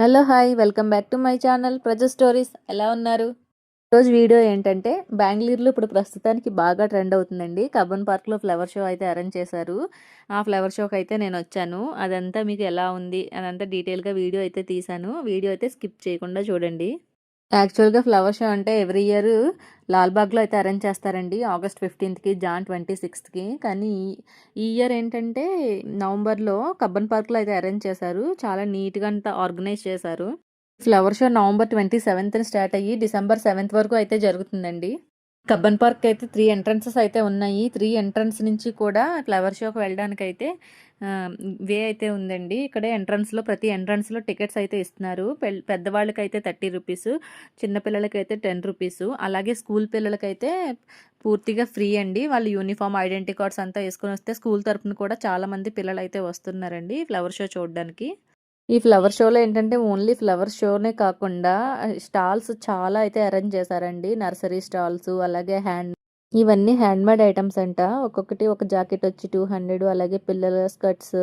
Hello hi welcome back to my channel ప్రజెస్ stories. ఎలా ఉన్నారు? ఈరోజు వీడియో ఏంటంటే బెంగళూరులో ఇప్పుడు ప్రస్తుతానికి బాగా ట్రెండ్ అవుతుందండి. కబ్బన్ పార్క్లో ఫ్లవర్ షో అయితే అరేంజ్ చేశారు. ఆ ఫ్లవర్ షోకి అయితే నేను వచ్చాను. అదంతా మీకు ఎలా ఉంది అదంతా డీటెయిల్గా వీడియో అయితే తీశాను. వీడియో అయితే స్కిప్ చేయకుండా చూడండి. యాక్చువల్గా ఫ్లవర్ షో అంటే ఎవ్రీ ఇయర్ లాల్బాగ్లో అయితే అరేంజ్ చేస్తారండి. ఆగస్ట్ 15కి, జాన్ 26కి. కానీ ఈ ఇయర్ ఏంటంటే నవంబర్లో కబ్బన్ పార్క్లో అయితే అరేంజ్ చేశారు. చాలా నీట్గా అంతా ఆర్గనైజ్ చేశారు. ఫ్లవర్ షో నవంబర్ 27న స్టార్ట్ అయ్యి డిసెంబర్ 7th వరకు అయితే జరుగుతుందండి. కబ్బన్ పార్క్ అయితే 3 ఎంట్రన్సెస్ అయితే ఉన్నాయి. 3 ఎంట్రన్స్ నుంచి కూడా ఫ్లవర్ షోకి వెళ్ళడానికైతే వే అయితే ఉందండి. ఇక్కడే ప్రతి ఎంట్రన్స్‌లో టికెట్స్ అయితే ఇస్తున్నారు. పెద్దవాళ్ళకైతే 30 రూపీసు, చిన్న పిల్లలకైతే 10 రూపీసు. అలాగే స్కూల్ పిల్లలకైతే పూర్తిగా ఫ్రీ అండి. వాళ్ళు యూనిఫామ్, ఐడెంటిటీ కార్డ్స్ అంతా యేసుకొనొస్తే స్కూల్ తరపున కూడా చాలామంది పిల్లలైతే వస్తున్నారండి ఫ్లవర్ షో చూడడానికి. ఈ ఫ్లవర్ షోలో ఏంటంటే ఓన్లీ ఫ్లవర్ షోనే కాకుండా స్టాల్స్ చాలా అయితే అరేంజ్ చేశారండి. నర్సరీ స్టాల్స్, అలాగే ఇవన్నీ హ్యాండ్‌మేడ్ ఐటెమ్స్ అంట. ఒక్కొక్కటి ఒక జాకెట్ వచ్చి 200, అలాగే పిల్లల స్కర్ట్స్,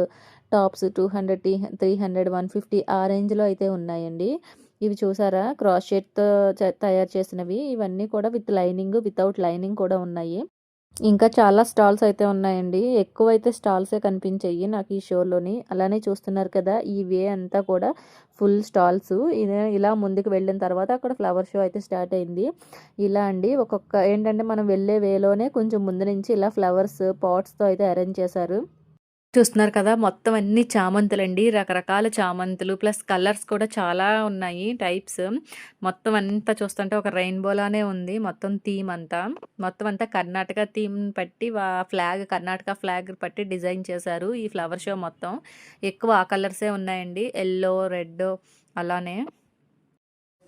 టాప్స్ 200, 300, 150 ఆ రేంజ్‌లో అయితే ఉన్నాయండి. ఇవి చూసారా క్రాస్ షేప్‌తో తయారు చేసినవి. ఇవన్నీ కూడా విత్ లైనింగ్, వితౌట్ లైనింగ్ కూడా ఉన్నాయి. ఇంకా చాలా స్టాల్స్ అయితే ఉన్నాయండి. ఎక్కువైతే స్టాల్సే కనిపించాయి నాకు ఈ షోలోని. అలానే చూస్తున్నారు కదా ఈ వే అంతా కూడా ఫుల్ స్టాల్స్. ఇలా ముందుకు వెళ్ళిన తర్వాత అక్కడ ఫ్లవర్ షో అయితే స్టార్ట్ అయింది. ఇలా అండి ఏంటంటే మనం వెళ్ళే వేలోనే కొంచెం ముందు నుంచి ఇలా ఫ్లవర్స్ పాట్స్‌తో అయితే అరేంజ్ చేశారు. చూస్తున్నారు కదా మొత్తం అన్ని చామంతులండి. రకరకాల చామంతులు ప్లస్ కలర్స్ కూడా చాలా ఉన్నాయి టైప్స్. మొత్తం అంతా చూస్తుంటే ఒక రెయిన్‌బోలానే ఉంది మొత్తం థీమ్ అంతా. మొత్తం అంతా కర్ణాటక థీమ్ పట్టి కర్ణాటక ఫ్లాగ్ పట్టి డిజైన్ చేశారు ఈ ఫ్లవర్ షో మొత్తం. ఎక్కువ ఆ కలర్సే ఉన్నాయండి. యెల్లో, రెడ్ అలానే.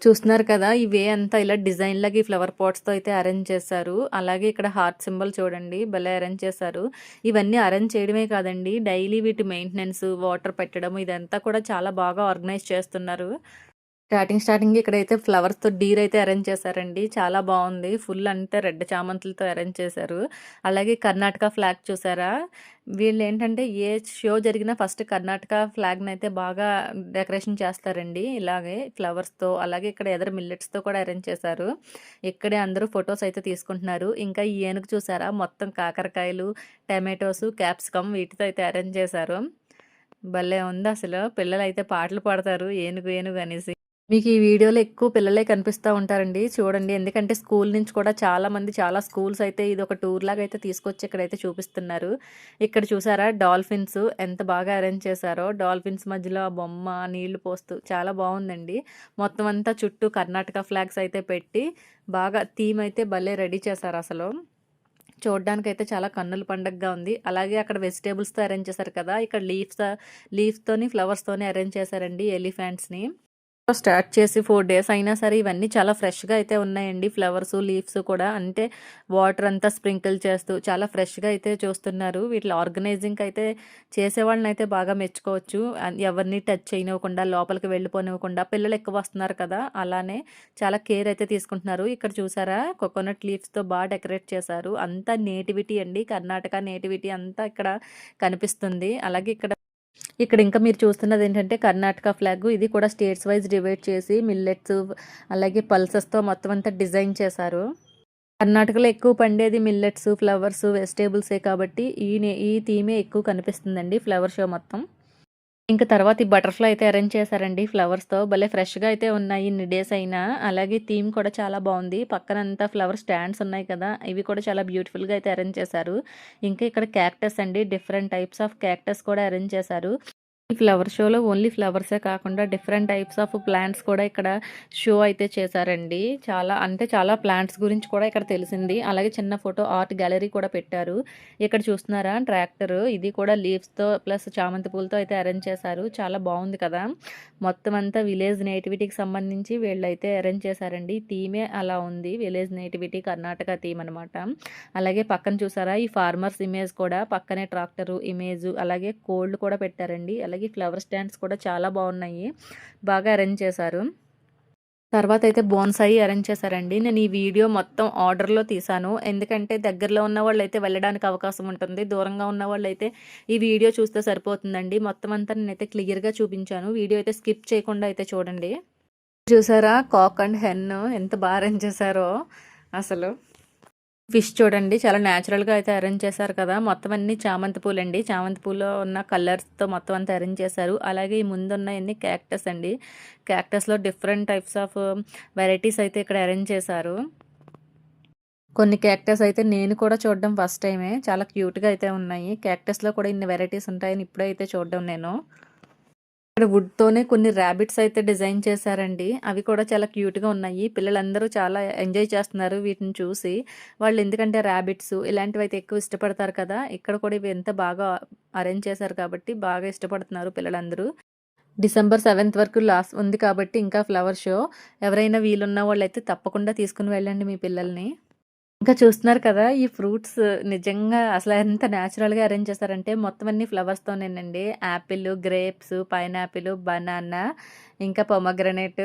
చూస్తున్నారు కదా! ఈ వే అంతా ఇలా డిజైన్‌లాగా ఈ ఫ్లవర్ పాట్స్‌తో అయితే అరేంజ్ చేశారు. అలాగే ఇక్కడ హార్ట్ సింబల్ చూడండి భలే అరేంజ్ చేశారు. ఇవన్నీ అరేంజ్ చేయడమే కాదండి, డైలీ వీటి మెయింటెనెన్స్, వాటర్ పెట్టడం ఇదంతా కూడా చాలా బాగా ఆర్గనైజ్ చేస్తున్నారు. స్టార్టింగ్ ఇక్కడైతే ఫ్లవర్స్‌తో డీర్ అయితే అరేంజ్ చేశారండి. చాలా బావుంది. ఫుల్ అంతా రెడ్ చామంతులతో అరేంజ్ చేశారు. అలాగే కర్ణాటక ఫ్లాగ్ చూసారా? వీళ్ళేంటంటే ఏ షో జరిగినా ఫస్ట్ కర్ణాటక ఫ్లాగ్‌నైతే బాగా డెకరేషన్ చేస్తారండి. ఇలాగే ఫ్లవర్స్‌తో, అలాగే ఇక్కడ ఎదర మిల్లెట్స్‌తో కూడా అరేంజ్ చేశారు. ఇక్కడే అందరూ ఫోటోస్ అయితే తీసుకుంటున్నారు. ఇంకా ఈ ఏనుగు చూసారా? మొత్తం కాకరకాయలు, టమాటోస్, క్యాప్సికమ్ వీటితో అయితే అరేంజ్ చేశారు. భలే ఉందసలు. పిల్లలైతే పాటలు పాడతారు ఏనుగు ఏనుగు అనేసి. మీకు ఈ వీడియోలో ఎక్కువ పిల్లలే కనిపిస్తా ఉంటారండి. చూడండి. ఎందుకంటే స్కూల్ నుంచి కూడా చాలామంది చాలా స్కూల్స్ అయితే ఇదొక టూర్ లాగా అయితే తీసుకొచ్చి ఇక్కడైతే చూపిస్తున్నారు. ఇక్కడ చూసారా డాల్ఫిన్స్ ఎంత బాగా అరేంజ్ చేశారో. డాల్ఫిన్స్ మధ్యలో ఆ బొమ్మ నీళ్లు పోస్తూ చాలా బాగుందండి. మొత్తం అంతా చుట్టూ కర్ణాటక ఫ్లాగ్స్ అయితే పెట్టి బాగా థీమ్ అయితే భలే రెడీ చేశారు అసలు. చూడడానికైతే చాలా కన్నుల పండగగా ఉంది. అలాగే అక్కడ వెజిటేబుల్స్‌తో అరేంజ్ చేశారు కదా! ఇక్కడ లీఫ్‌తోని ఫ్లవర్స్‌తోని అరేంజ్ చేశారండి ఎలిఫెంట్స్‌ని. స్టార్ట్ చేసి 4 డేస్ అయినా సరే ఇవన్నీ చాలా ఫ్రెష్‌గా అయితే ఉన్నాయండి. ఫ్లవర్స్, లీవ్స్ కూడా అంటే వాటర్ అంతా స్ప్రింకిల్ చేస్తూ చాలా ఫ్రెష్‌గా అయితే చూస్తున్నారు. వీటిలో ఆర్గనైజింగ్ అయితే చేసేవాళ్ళనైతే బాగా మెచ్చుకోవచ్చు. ఎవరిని టచ్ చేయనివ్వకుండా, లోపలికి వెళ్ళిపోనివ్వకుండా, పిల్లలు ఎక్కువ వస్తున్నారు కదా! అలానే చాలా కేర్ అయితే తీసుకుంటున్నారు. ఇక్కడ చూసారా కోకోనట్ లీవ్స్‌తో డెకరేట్ చేశారు. అంతా నేటివిటీ అండి. కర్ణాటక నేటివిటీ అంతా ఇక్కడ కనిపిస్తుంది. అలాగే ఇక్కడ ఇంకా మీరు చూస్తున్నది ఏంటంటే కర్ణాటక ఫ్లాగ్. ఇది కూడా స్టేట్స్ వైజ్ డివైడ్ చేసి మిల్లెట్స్, అలాగే పల్సెస్‌తో మొత్తం అంతా డిజైన్ చేశారు. కర్ణాటకలో ఎక్కువ పండేది మిల్లెట్స్, ఫ్లవర్స్, వెజిటేబుల్సే కాబట్టి ఈ థీమే ఎక్కువ కనిపిస్తుందండి ఫ్లవర్ షో మొత్తం. ఇంక తర్వాత ఈ బటర్‌ఫ్లై అయితే అరేంజ్ చేశారండి ఫ్లవర్స్‌తో. భలే ఫ్రెష్‌గా అయితే ఉన్నాయి ఇన్ని డేస్ అయినా. అలాగే థీమ్ కూడా చాలా బావుంది. పక్కనంతా ఫ్లవర్ స్టాండ్స్ ఉన్నాయి కదా! ఇవి కూడా చాలా బ్యూటిఫుల్‌గా అయితే అరేంజ్ చేశారు. ఇంకా ఇక్కడ క్యాక్టస్ అండి. డిఫరెంట్ టైప్స్ ఆఫ్ క్యాక్టస్ కూడా అరేంజ్ చేశారు. ఈ ఫ్లవర్ షోలో ఓన్లీ ఫ్లవర్సే కాకుండా డిఫరెంట్ టైప్స్ ఆఫ్ ప్లాంట్స్ కూడా ఇక్కడ షో అయితే చేశారండి. చాలా ప్లాంట్స్ గురించి కూడా ఇక్కడ తెలిసింది. అలాగే చిన్న ఫోటో ఆర్ట్ గ్యాలరీ కూడా పెట్టారు. ఇక్కడ చూస్తున్నారా ట్రాక్టర్, ఇది కూడా లీవ్స్‌తో ప్లస్ చామంతి పూలతో అయితే అరేంజ్ చేశారు. చాలా బాగుంది కదా! మొత్తం అంతా విలేజ్ నేటివిటీకి సంబంధించి వీళ్ళైతే అరేంజ్ చేశారండి. థీమే అలా ఉంది. విలేజ్ నేటివిటీ కర్ణాటక థీమ్ అనమాట. అలాగే పక్కన చూసారా ఈ ఫార్మర్స్ ఇమేజ్ కూడా, పక్కనే ట్రాక్టరు ఇమేజ్, అలాగే కోళ్ళు కూడా పెట్టారండి. అలాగే ఫ్లవర్ స్టాండ్స్ కూడా చాలా బాగున్నాయి. బాగా అరేంజ్ చేశారు. తర్వాతయితే బోన్సాయి అరేంజ్ చేశారండి. నేను ఈ వీడియో మొత్తం ఆర్డర్‌లో తీశాను. ఎందుకంటే దగ్గరలో ఉన్నవాళ్ళైతే వెళ్ళడానికి అవకాశం ఉంటుంది. దూరంగా ఉన్నవాళ్ళైతే ఈ వీడియో చూస్తే సరిపోతుందండి. మొత్తం అంతా నేనైతే క్లియర్‌గా చూపించాను. వీడియో అయితే స్కిప్ చేయకుండా అయితే చూడండి. చూసారా కాక్ అండ్ హెన్ ఎంత బాగా అరేంజ్ చేశారో అసలు. ఫిష్ చూడండి చాలా న్యాచురల్‌గా అయితే అరేంజ్ చేశారు కదా! మొత్తం అన్నీ చామంతి పూలండి. చామంతి పూలో ఉన్న కలర్స్‌తో మొత్తం అంతా అరేంజ్ చేశారు. అలాగే ఈ ముందున్నయన్నీ క్యాక్టస్ అండి. క్యాక్టస్‌లో డిఫరెంట్ టైప్స్ ఆఫ్ వెరైటీస్ అయితే ఇక్కడ అరేంజ్ చేశారు. కొన్ని క్యాక్టస్ అయితే నేను కూడా చూడడం ఫస్ట్ టైమే. చాలా క్యూట్‌గా అయితే ఉన్నాయి. క్యాక్టస్‌లో కూడా ఇన్ని వెరైటీస్ ఉంటాయని ఇప్పుడే అయితే చూడడం నేను. ఇక్కడ వుడ్‌తోనే కొన్ని ర్యాబిట్స్ అయితే డిజైన్ చేశారండి. అవి కూడా చాలా క్యూట్‌గా ఉన్నాయి. పిల్లలందరూ చాలా ఎంజాయ్ చేస్తున్నారు వీటిని చూసి. వాళ్ళు ఎందుకంటే ర్యాబిట్స్ ఇలాంటివైతే ఎక్కువ ఇష్టపడతారు కదా! ఇక్కడ కూడా ఇవి ఎంత బాగా అరేంజ్ చేశారు కాబట్టి బాగా ఇష్టపడుతున్నారు పిల్లలందరూ. డిసెంబర్ 7th వరకు లాస్ట్ ఉంది కాబట్టి ఇంకా ఫ్లవర్ షో. ఎవరైనా వీలున్న వాళ్ళైతే తప్పకుండా తీసుకొని వెళ్ళండి మీ పిల్లల్ని. ఇంకా చూస్తున్నారు కదా! ఈ ఫ్రూట్స్ నిజంగా అసలు ఎంత న్యాచురల్‌గా అరేంజ్ చేశారంటే మొత్తం అన్ని ఫ్లవర్స్‌తోనేనండి. యాపిల్, గ్రేప్స్, పైనాపిల్, బనానా ఇంకా పొమోగ్రానేట్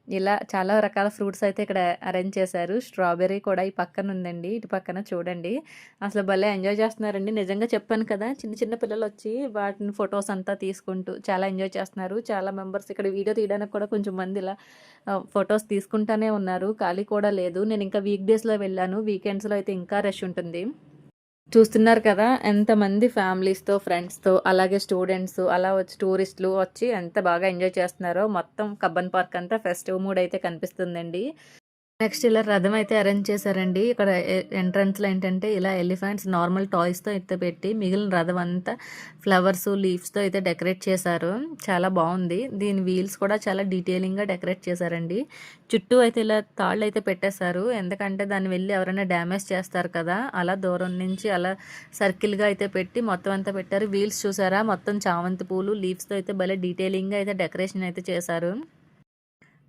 ఇలా చాలా రకాల ఫ్రూట్స్ అయితే ఇక్కడ అరేంజ్ చేశారు. స్ట్రాబెర్రీ కూడా ఈ పక్కన ఉందండి. ఇటు పక్కన చూడండి. అసలు భలే ఎంజాయ్ చేస్తున్నారండి. నిజంగా చెప్పాను కదా! చిన్న చిన్న పిల్లలొచ్చి వాటిని ఫోటోస్ అంతా తీసుకుంటూ చాలా ఎంజాయ్ చేస్తున్నారు. చాలా మెంబర్స్ ఇక్కడ వీడియో తీయడానికి కూడా కొంచెం మంది ఇలా ఫోటోస్ తీసుకుంటానే ఉన్నారు. ఖాళీ కూడా లేదు. నేను ఇంకా వీక్ డేస్‌లో వెళ్ళాను. వీకెండ్స్‌లో అయితే ఇంకా రష్ ఉంటుంది. చూస్తున్నారు కదా! ఎంతమంది ఫ్యామిలీస్‌తో, ఫ్రెండ్స్‌తో అలాగే స్టూడెంట్స్ అలా వచ్చి టూరిస్టులు వచ్చి ఎంత బాగా ఎంజాయ్ చేస్తున్నారో మొత్తం కబ్బన్ పార్క్ అంతా ఫెస్టివ్ మూడ్ అయితే కనిపిస్తుందండి. నెక్స్ట్ ఇలా రథం అయితే అరేంజ్ చేశారండి. ఇక్కడ ఎంట్రన్స్‌లో ఏంటంటే ఇలా ఎలిఫెంట్స్ నార్మల్ టాయ్స్‌తో అయితే పెట్టి మిగిలిన రథం అంతా ఫ్లవర్స్, లీవ్స్‌తో అయితే డెకరేట్ చేశారు. చాలా బావుంది. దీని వీల్స్ కూడా చాలా డీటెయిలింగ్‌గా డెకరేట్ చేశారండి. చుట్టూ అయితే ఇలా తాళ్ళైతే పెట్టేశారు. ఎందుకంటే దాన్ని వెళ్లి ఎవరైనా డ్యామేజ్ చేస్తారు కదా! అలా దూరం నుంచి అలా సర్కిల్‌గా అయితే పెట్టి మొత్తం అంతా పెట్టారు. వీల్స్ చూసారా? మొత్తం చామంతి పూలు, లీవ్స్‌తో అయితే భలే డీటెయిలింగ్‌గా అయితే డెకరేషన్ అయితే చేశారు.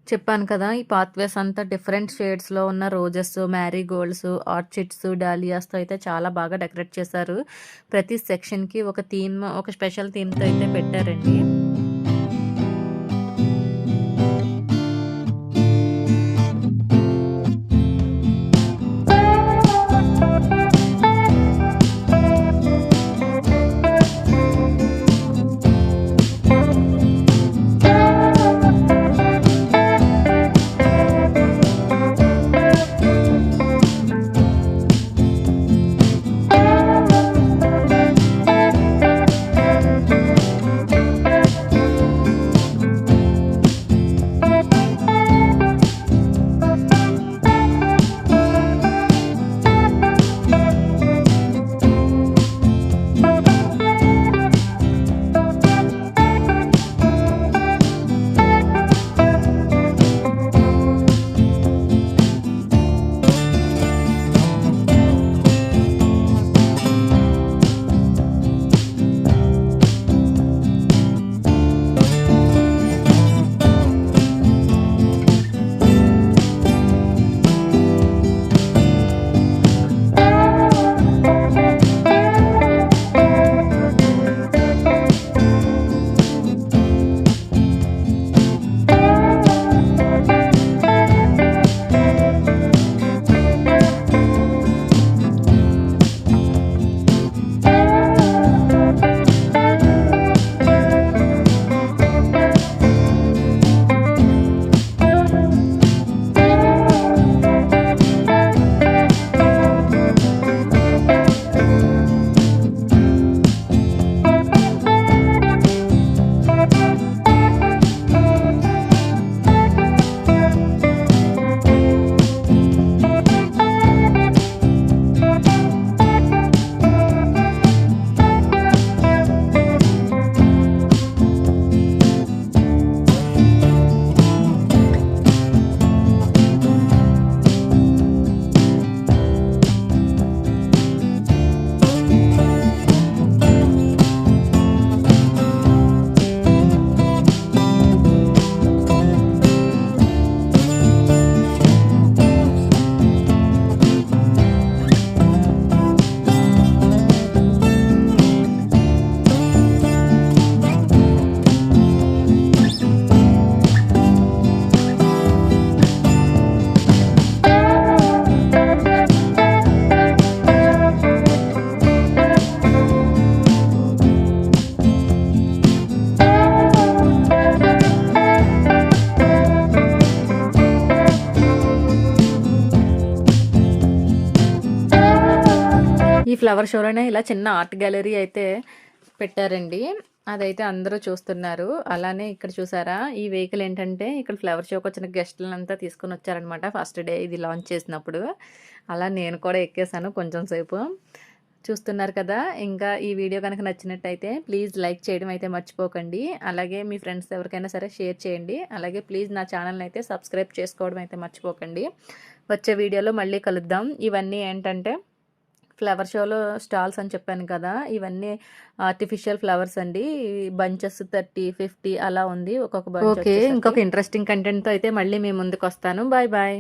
చెప్పాను కదా! ఈ పాత్‌వేస్ అంతా డిఫరెంట్ షేడ్స్‌లో ఉన్న రోజెస్, మ్యారీగోల్డ్స్, ఆర్చిడ్స్, డాలియాస్‌తో అయితే చాలా బాగా డెకరేట్ చేశారు. ప్రతి సెక్షన్‌కి ఒక థీమ్, ఒక స్పెషల్ థీమ్‌తో అయితే పెట్టారండి. ఈ ఫ్లవర్ షోలోనే ఇలా చిన్న ఆర్ట్ గ్యాలరీ అయితే పెట్టారండి. అదైతే అందరూ చూస్తున్నారు. అలానే ఇక్కడ చూసారా ఈ వెహికల్ ఏంటంటే ఇక్కడ ఫ్లవర్ షోకి వచ్చిన గెస్టులంతా తీసుకొని వచ్చారనమాట ఫస్ట్ డే ఇది లాంచ్ చేసినప్పుడు. అలా నేను కూడా ఎక్కేసాను కొంచెం సేపు. చూస్తున్నారు కదా! ఇంకా ఈ వీడియో కనుక నచ్చినట్టయితే ప్లీజ్ లైక్ చేయడం అయితే మర్చిపోకండి. అలాగే మీ ఫ్రెండ్స్ ఎవరికైనా సరే షేర్ చేయండి. అలాగే ప్లీజ్ నా ఛానల్‌ని అయితే సబ్స్క్రైబ్ చేసుకోవడం అయితే మర్చిపోకండి. వచ్చే వీడియోలో మళ్ళీ కలుద్దాం. ఇవన్నీ ఏంటంటే ఫ్లవర్ షోలో స్టాల్స్ అని చెప్పాను కదా! ఇవన్నీ ఆర్టిఫిషియల్ ఫ్లవర్స్ అండి. బంచెస్ 30, 50 అలా ఉంది ఒక్కొక్క బంచ్. ఓకే. ఇంకొక ఇంట్రెస్టింగ్ కంటెంట్‌తో అయితే మళ్ళీ మీ ముందుకొస్తాను. Bye bye.